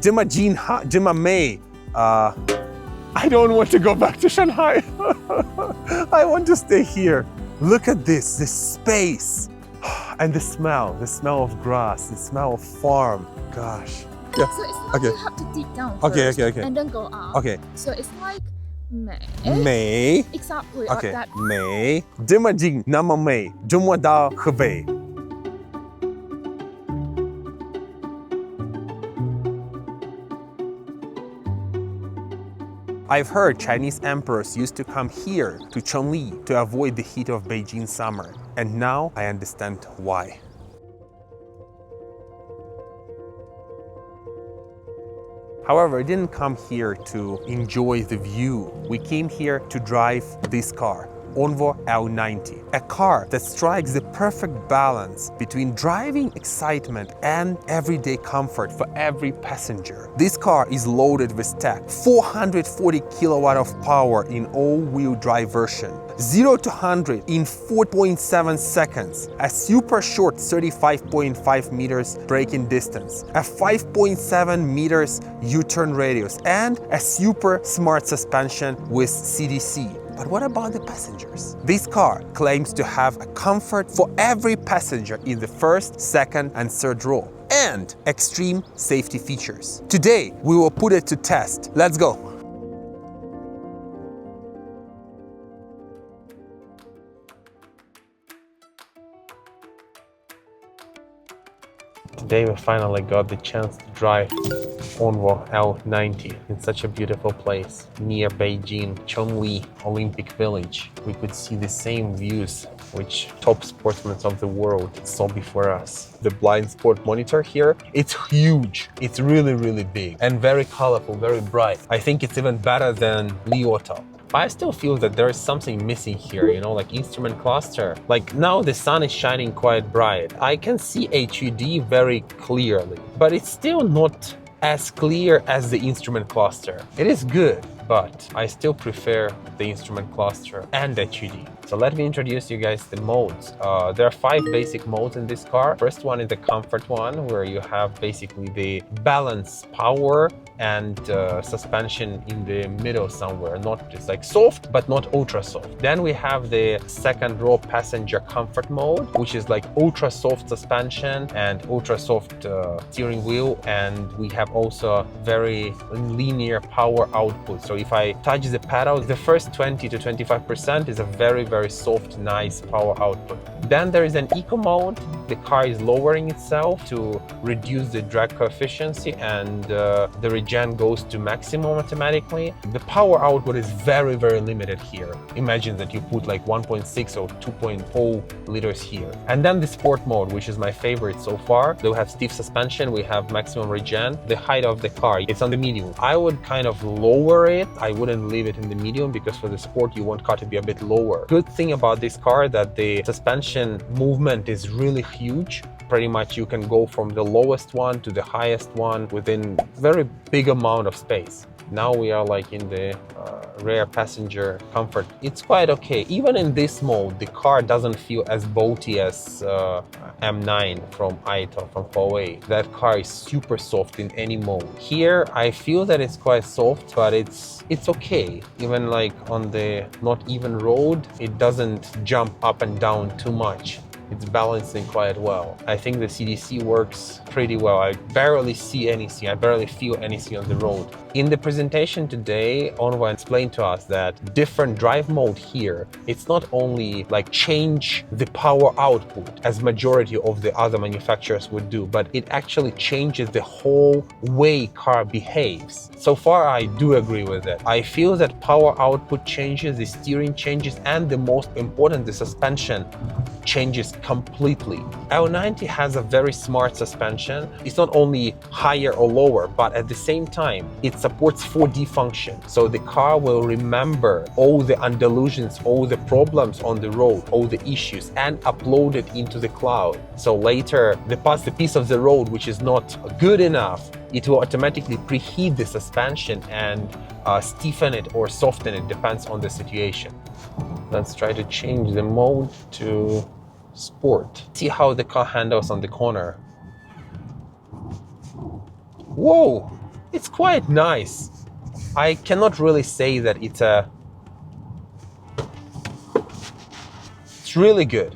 这么近哈，这么美。I don't want to go back to Shanghai. I want to stay here. Look at this space. And the smell of grass, the smell of farm. Gosh. Yeah. So it's like Okay. you have to dig down Okay, first okay. and then go up. Okay. So it's like 美 美 Exactly Okay. like that. 美这么近那么美，这么大河北。I've heard Chinese emperors used to come here to Chongli to avoid the heat of Beijing summer, and now I understand why. However, I didn't come here to enjoy the view. We came here to drive this car, ONVO L90, a car that strikes the perfect balance between driving excitement and everyday comfort for every passenger. This car is loaded with tech, 440 kilowatt of power in all-wheel drive version, 0 to 100 in 4.7 seconds, a super short 35.5 meters braking distance, a 5.7 meters U-turn radius, and a super smart suspension with CDC. But what about the passengers? This car claims to have a comfort for every passenger in the first, second, and third row, and extreme safety features. Today, we will put it to test. Let's go. Today we finally got the chance to drive ONVO L90 in such a beautiful place near Beijing, Chongli Olympic Village. We could see the same views which top sportsmen of the world saw before us. The blind spot monitor here, it's huge. It's really big and very colorful, very bright. I think it's even better than NIO. But I still feel that there is something missing here, you know, like instrument cluster. Like now the sun is shining quite bright. I can see HUD very clearly, but it's still not as clear as the instrument cluster. It is good, but I still prefer the instrument cluster and HUD. So let me introduce you guys the modes. There are 5 basic modes in this car. First one is the comfort one, where you have basically the balance, power, and suspension in the middle somewhere. Not just like soft, but not ultra soft. Then we have the second row passenger comfort mode, which is like ultra soft suspension and ultra soft steering wheel. And we have also very linear power output. So if I touch the pedal, the first 20 to 25% is a very soft, nice power output. Then there is an eco mode. The car is lowering itself to reduce the drag coefficient, and the regen goes to maximum automatically. The power output is very limited here. Imagine that you put like 1.6 or 2.0 liters here. And then the sport mode, which is my favorite so far. We have stiff suspension, we have maximum regen. The height of the car, it's on the medium. I would kind of lower it. I wouldn't leave it in the medium because for the sport you want car to be a bit lower. Good thing about this car that the suspension movement is really huge. Pretty much you can go from the lowest one to the highest one within very big amount of space. Now we are like in the rear passenger comfort. It's quite okay. Even in this mode, the car doesn't feel as boaty as M9 from Aito, from Huawei. That car is super soft in any mode. Here, I feel that it's quite soft, but it's okay. Even like on the not even road, it doesn't jump up and down too much. It's balancing quite well. I think the CDC works pretty well. I barely see anything. I barely feel anything on the road. In the presentation today, ONVO explained to us that different drive mode here, it's not only like change the power output as majority of the other manufacturers would do, but it actually changes the whole way car behaves. So far, I do agree with it. I feel that power output changes, the steering changes, and the most important, the suspension changes completely. L90 has a very smart suspension. It's not only higher or lower, but at the same time, it supports 4D function. So the car will remember all the Andalusians, all the problems on the road, all the issues, and upload it into the cloud. So later, the piece of the road which is not good enough, it will automatically preheat the suspension and stiffen it or soften it, depends on the situation. Let's try to change the mode to sport. See how the car handles on the corner. Whoa, it's quite nice. I cannot really say that it's really good.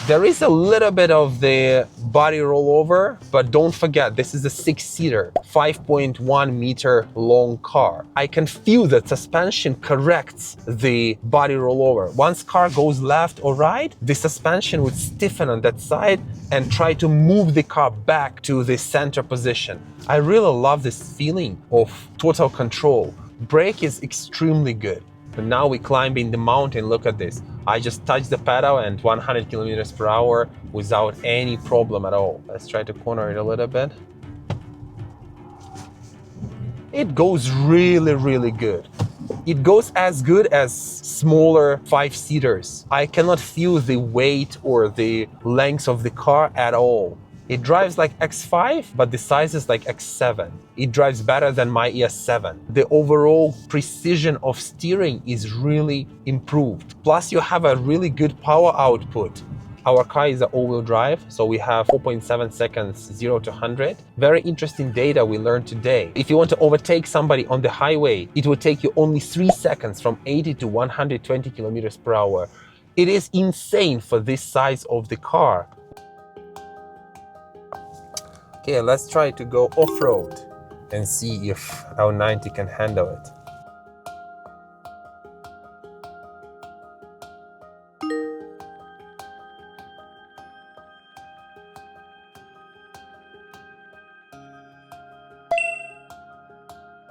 There is a little bit of the body rollover, but don't forget, this is a 6-seater, 5.1 meter long car. I can feel that suspension corrects the body rollover. Once car goes left or right, the suspension would stiffen on that side and try to move the car back to the center position. I really love this feeling of total control. Brake is extremely good. But now we climbing the mountain. Look at this. I just touched the pedal and 100 kilometers per hour without any problem at all. Let's try to corner it a little bit. It goes really, really good. It goes as good as smaller 5-seaters. I cannot feel the weight or the length of the car at all. It drives like X5, but the size is like X7. It drives better than my ES7. The overall precision of steering is really improved. Plus you have a really good power output. Our car is an all-wheel drive, so we have 4.7 seconds 0 to 100. Very interesting data we learned today. If you want to overtake somebody on the highway, it will take you only 3 seconds from 80 to 120 kilometers per hour. It is insane for this size of the car. Okay, let's try to go off-road and see if L90 can handle it.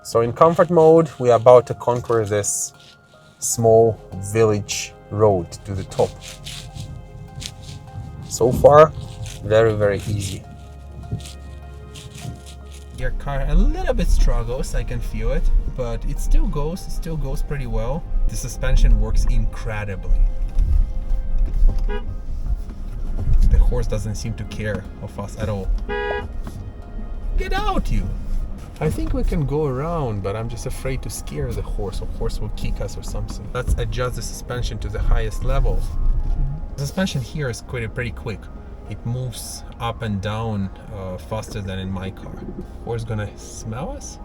So in comfort mode, we are about to conquer this small village road to the top. So far, very, very easy. Your car a little bit struggles, I can feel it, but it still goes pretty well. The suspension works incredibly. The horse doesn't seem to care of us at all. Get out, you! I think we can go around, but I'm just afraid to scare the horse, or horse will kick us or something. Let's adjust the suspension to the highest level. The suspension here is pretty quick. It moves up and down faster than in my car. Horse gonna smell us?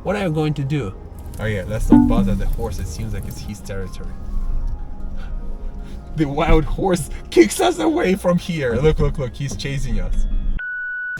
What are you going to do? Oh yeah, let's not bother the horse. It seems like it's his territory. The wild horse kicks us away from here. Look, he's chasing us.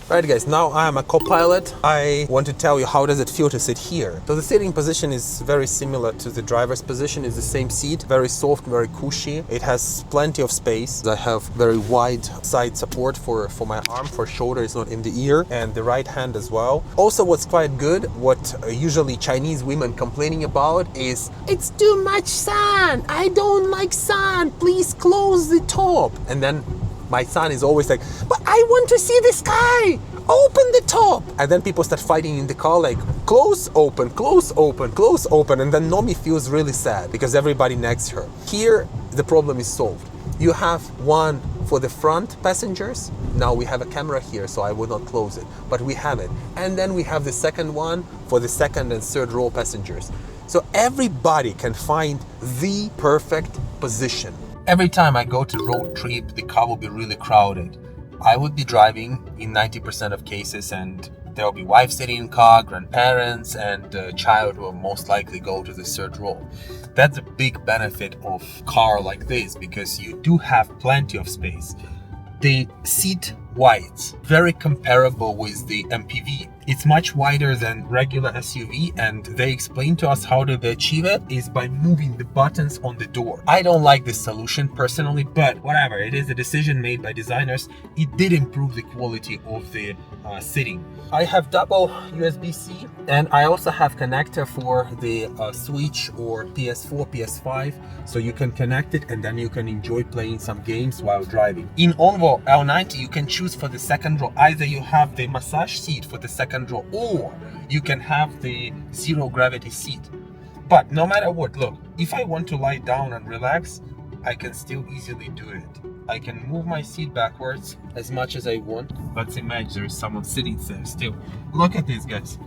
Right guys, now I am a co-pilot. I want to tell you how does it feel to sit here. So the sitting position is very similar to the driver's position. It's the same seat, very soft, very cushy. It has plenty of space. I have very wide side support for my arm, for shoulder, it's not in the ear, and the right hand as well. Also what's quite good, what usually Chinese women complaining about is, it's too much sun, I don't like sun, please close the top. And then my son is always like, but I want to see the sky, open the top. And then people start fighting in the car like, close, open, close, open, close, open. And then Nomi feels really sad because everybody next to her. Here, the problem is solved. You have one for the front passengers. Now we have a camera here, so I will not close it, but we have it. And then we have the second one for the second and third row passengers. So everybody can find the perfect position. Every time I go to road trip, the car will be really crowded. I would be driving in 90% of cases, and there will be wife sitting in car, grandparents, and a child will most likely go to the third row. That's a big benefit of car like this, because you do have plenty of space. The seat width, very comparable with the MPV. It's much wider than regular SUV, and they explain to us how they achieve it is by moving the buttons on the door. I don't like this solution personally, but whatever, it is a decision made by designers. It did improve the quality of the sitting. I have double USB-C, and I also have connector for the Switch or PS4, PS5, so you can connect it and then you can enjoy playing some games while driving. In ONVO L90, you can choose for the second row. Either you have the massage seat for the second row, or you can have the zero gravity seat. But no matter what, look, if I want to lie down and relax, I can still easily do it. I can move my seat backwards as much as I want. Let's imagine there is someone sitting there still. Look at this, guys.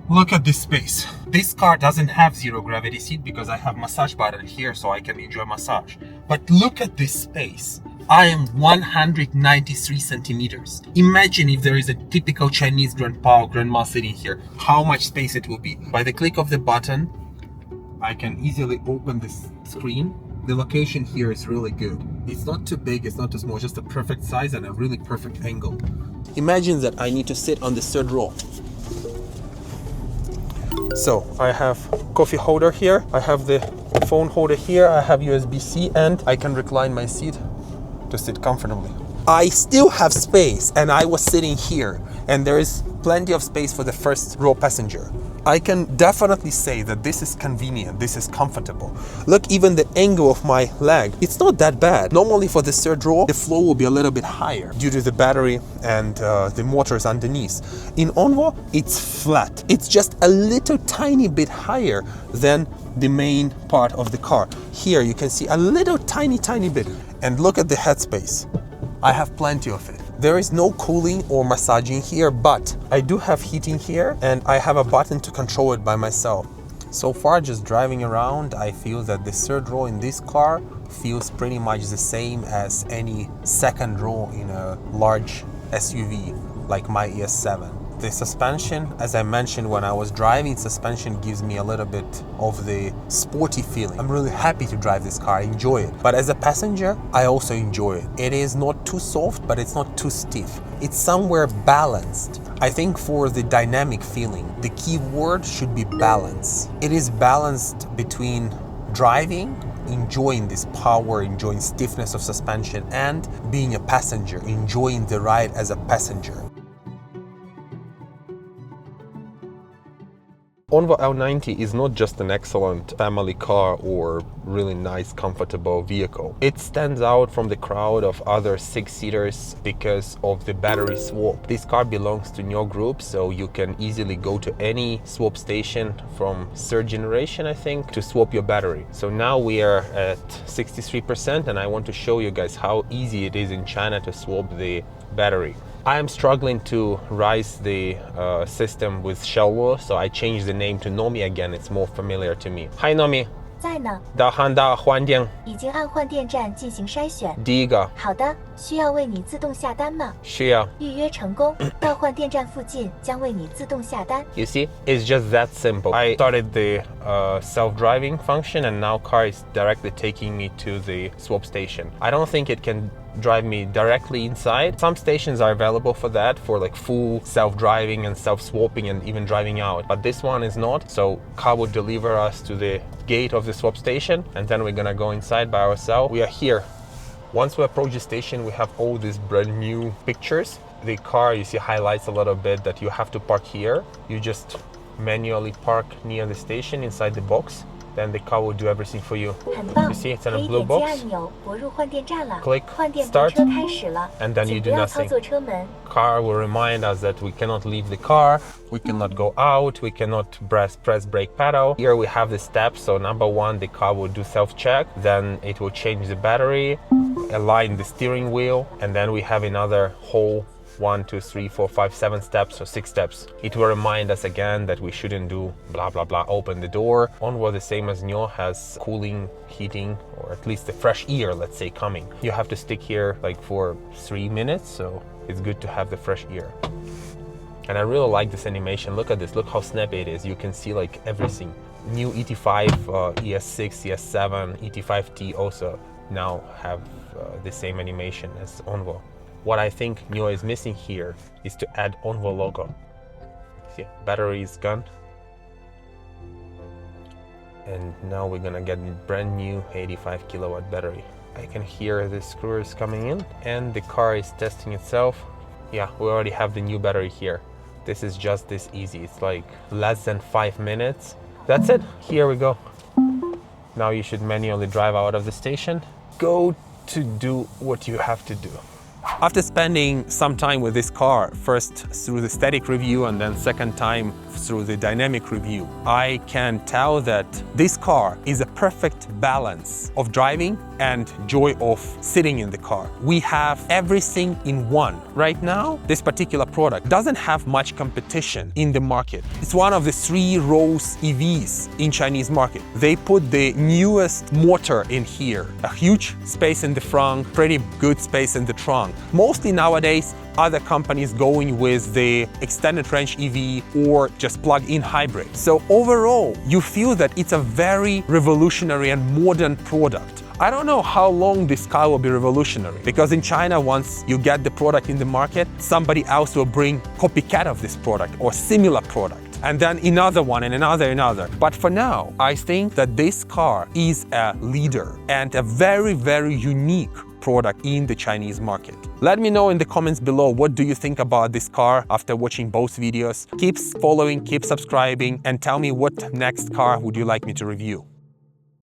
Look at this space. This car doesn't have zero gravity seat because I have massage button here so I can enjoy massage. But look at this space. I am 193 centimeters. Imagine if there is a typical Chinese grandpa or grandma sitting here, how much space it will be. By the click of the button, I can easily open this screen. The location here is really good. It's not too big, it's not too small, just a perfect size and a really perfect angle. Imagine that I need to sit on the third row. So I have coffee holder here, I have the phone holder here, I have USB-C, and I can recline my seat to sit comfortably. I still have space, and I was sitting here, and there is plenty of space for the first row passenger. I can definitely say that this is convenient, this is comfortable. Look, even the angle of my leg, it's not that bad. Normally for the third row, the floor will be a little bit higher due to the battery and the motors underneath. In ONVO, it's flat. It's just a little tiny bit higher than the main part of the car. Here you can see a little tiny bit. And look at the headspace. I have plenty of it. There is no cooling or massaging here, but I do have heating here, and I have a button to control it by myself. So far, just driving around, I feel that the third row in this car feels pretty much the same as any second row in a large SUV like my ES7. The suspension, as I mentioned when I was driving, suspension gives me a little bit of the sporty feeling. I'm really happy to drive this car, I enjoy it. But as a passenger, I also enjoy it. It is not too soft, but it's not too stiff. It's somewhere balanced. I think for the dynamic feeling, the key word should be balance. It is balanced between driving, enjoying this power, enjoying stiffness of suspension, and being a passenger, enjoying the ride as a passenger. ONVO L90 is not just an excellent family car or really nice, comfortable vehicle. It stands out from the crowd of other six-seaters because of the battery swap. This car belongs to NIO group, so you can easily go to any swap station from third generation, I think, to swap your battery. So now we are at 63%, and I want to show you guys how easy it is in China to swap the battery. I am struggling to rise the system with Shellwo, so I changed the name to Nomi again. It's more familiar to me. Hi Nomi. 在呢，导航到换电。已经按换电站进行筛选。第一个。好的，需要为你自动下单吗？需要。预约成功，到换电站附近将为你自动下单。You see, it's just that simple. I started the self-driving function, and now car is directly taking me to the swap station. I don't think it can drive me directly inside. Some stations are available for that, for like full self-driving and self-swapping and even driving out, but this one is not. So car will deliver us to the gate of the swap station, and then we're gonna go inside by ourselves. We are here. Once we approach the station, we have all these brand new pictures. The car, you see, highlights a little bit that you have to park here. You just manually park near the station inside the box. Then the car will do everything for you. You see, it's in a blue box. Click start, and then you do nothing. Car will remind us that we cannot leave the car, we cannot go out, we cannot press brake pedal. Here we have the steps. So number one, the car will do self-check, then it will change the battery, align the steering wheel, and then we have another whole 1, 2, 3, 4, 5, 7 steps or 6 steps. It will remind us again that we shouldn't do blah blah blah, open the door. ONVO, the same as NIO, has cooling, heating, or at least the fresh air, let's say, coming. You have to stick here like for 3 minutes, so it's good to have the fresh air. And I really like this animation. Look at this, look how snappy it is. You can see like everything. New ET5, ES6, ES7, ET5T also now have the same animation as ONVO. What I think NIO is missing here is to add ONVO logo. See, battery is gone. And now we're gonna get a brand new 85 kilowatt battery. I can hear the screws coming in, and the car is testing itself. Yeah, we already have the new battery here. This is just this easy. It's like less than 5 minutes. That's it, here we go. Now you should manually drive out of the station. Go to do what you have to do. After spending some time with this car, first through the static review and then second time through the dynamic review, I can tell that this car is a perfect balance of driving and joy of sitting in the car. We have everything in one. Right now, this particular product doesn't have much competition in the market. It's one of the 3-rows EVs in Chinese market. They put the newest motor in here, a huge space in the front, pretty good space in the trunk. Mostly nowadays, other companies going with the extended range EV or just plug-in hybrid. So overall, you feel that it's a very revolutionary and modern product. I don't know how long this car will be revolutionary, because in China, once you get the product in the market, somebody else will bring copycat of this product or similar product, and then another one and another. But for now, I think that this car is a leader and a very, very unique product in the Chinese market. Let me know in the comments below, what do you think about this car after watching both videos? Keep following, keep subscribing, and tell me what next car would you like me to review.